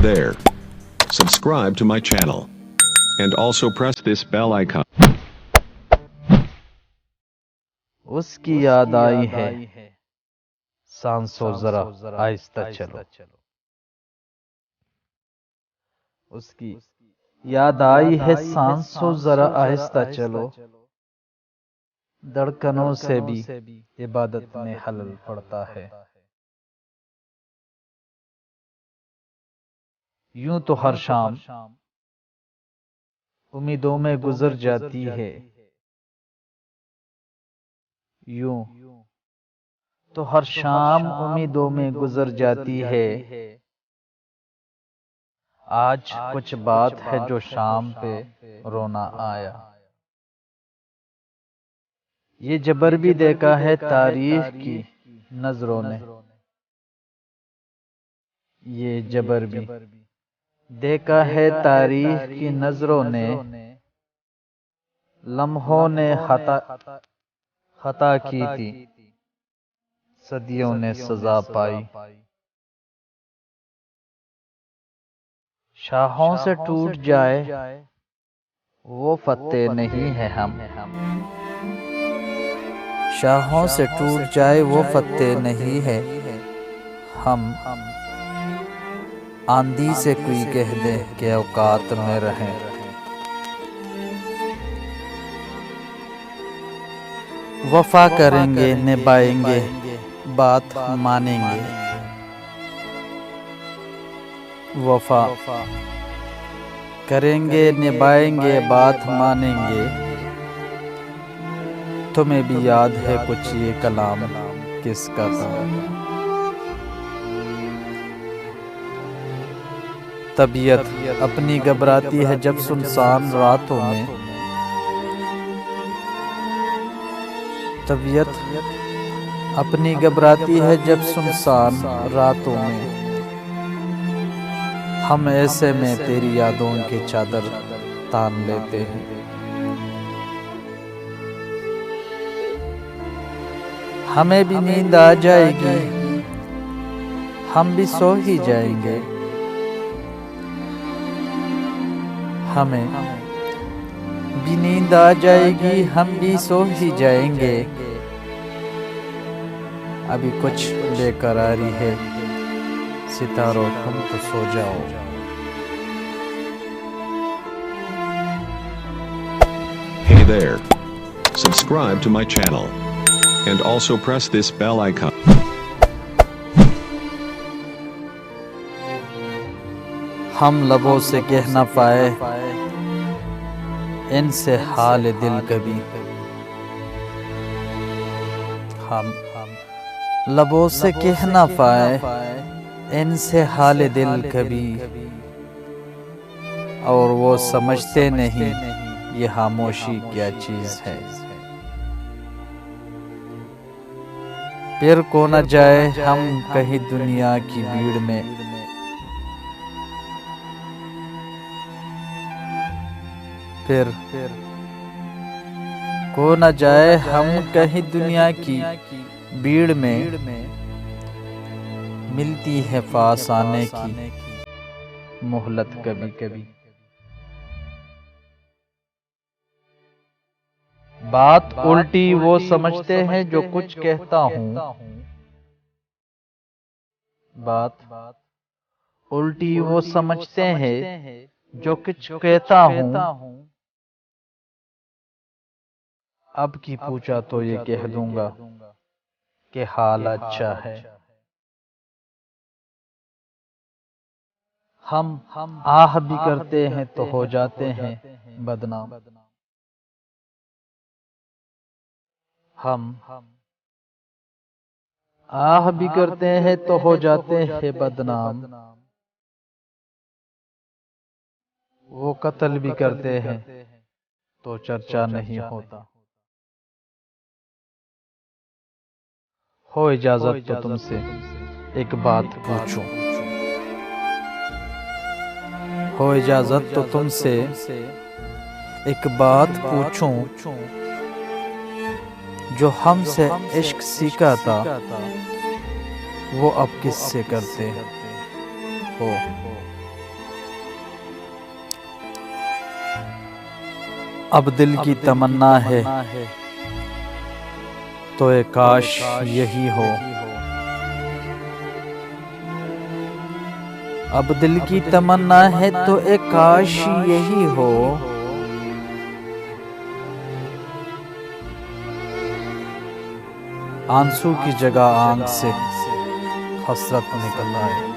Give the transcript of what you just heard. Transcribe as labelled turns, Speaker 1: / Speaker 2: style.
Speaker 1: there. Subscribe to my channel. And also press this bell icon.
Speaker 2: اس کی یاد آئی ہے سانسو ذرا آہستہ چلو. اس کی یاد آئی ہے سانسو ذرا آہستہ چلو. دھڑکنوں سے بھی عبادت میں حلل پڑتا ہے. یوں تو ہر شام امیدوں میں گزر جاتی ہے. یوں تو ہر شام امیدوں میں گزر جاتی ہے. آج کچھ بات ہے جو شام پہ رونا آیا. یہ جبر بھی دیکھا ہے تاریخ کی نظروں نے. یہ جبر بھی دیکھا ہے تاریخ کی نظروں نے. لمحوں نے خطا کی تھی، صدیوں نے سزا پائی. شاہوں سے ٹوٹ جائے وہ فتح نہیں ہے ہم. شاہوں سے ٹوٹ جائے وہ فتح نہیں ہے ہم. آندھی سے کوئی کہہ دے کہ اوقات میں رہیں. وفا کریں گے، نبھائیں گے، بات مانیں گے. وفا کریں گے، نبھائیں گے، بات مانیں گے. تمہیں بھی یاد ہے کچھ یہ کلام کس کا تھا؟ طبیعت اپنی گھبراتی ہے جب سنسان راتوں میں. طبیعت اپنی گھبراتی ہے جب سنسان راتوں میں. ہم ایسے میں تیری یادوں کی چادر تان لیتے ہیں. ہمیں بھی نیند آ جائے گی، ہم بھی سو ہی جائیں گے. ہمیں بھی نیند آ جائے گی، ہم بھی سو ہی جائیں گے. ابھی کچھ بے قراری ہے، ستاروں تم تو سو جاؤ.
Speaker 1: Hey there. Subscribe to my channel. And also press this bell icon.
Speaker 2: ہم لبوں سے کہہ نہ پائے ان سے حال دل کبھی. ہم لبوں سے کہہ نہ پائے ان سے حال دل کبھی. اور وہ سمجھتے نہیں یہ خاموشی کیا چیز ہے. پھر کو نہ جائے ہم کہیں دنیا کی بھیڑ میں. پھر کو نہ جائے ہم کہیں دنیا کی بھیڑ میں. ملتی ہے پاس آنے کی مہلت کبھی کبھی. بات الٹی وہ سمجھتے ہیں جو کچھ کہتا ہوں. بات الٹی وہ سمجھتے ہیں جو کچھ کہتا ہوں. اب کی پوچھا تو یہ کہہ دوں گا کہ حال اچھا ہے. ہم آہ بھی کرتے ہیں تو ہو جاتے ہیں بدنام. ہم آہ بھی کرتے ہیں تو ہو جاتے ہیں بدنام. وہ قتل بھی کرتے ہیں تو چرچا نہیں ہوتا. ہو اجازت تو تم سے ایک بات پوچھوں. ہو اجازت تو تم سے ایک بات پوچھوں. جو ہم سے عشق سیکھا تھا وہ اب کس سے کرتے ہو. اب دل کی تمنا ہے تو اے کاش یہی ہو، اب دل کی تمنا ہے تو اے کاش یہی ہو، آنسو کی جگہ آنکھ سے حسرت نکل آئے۔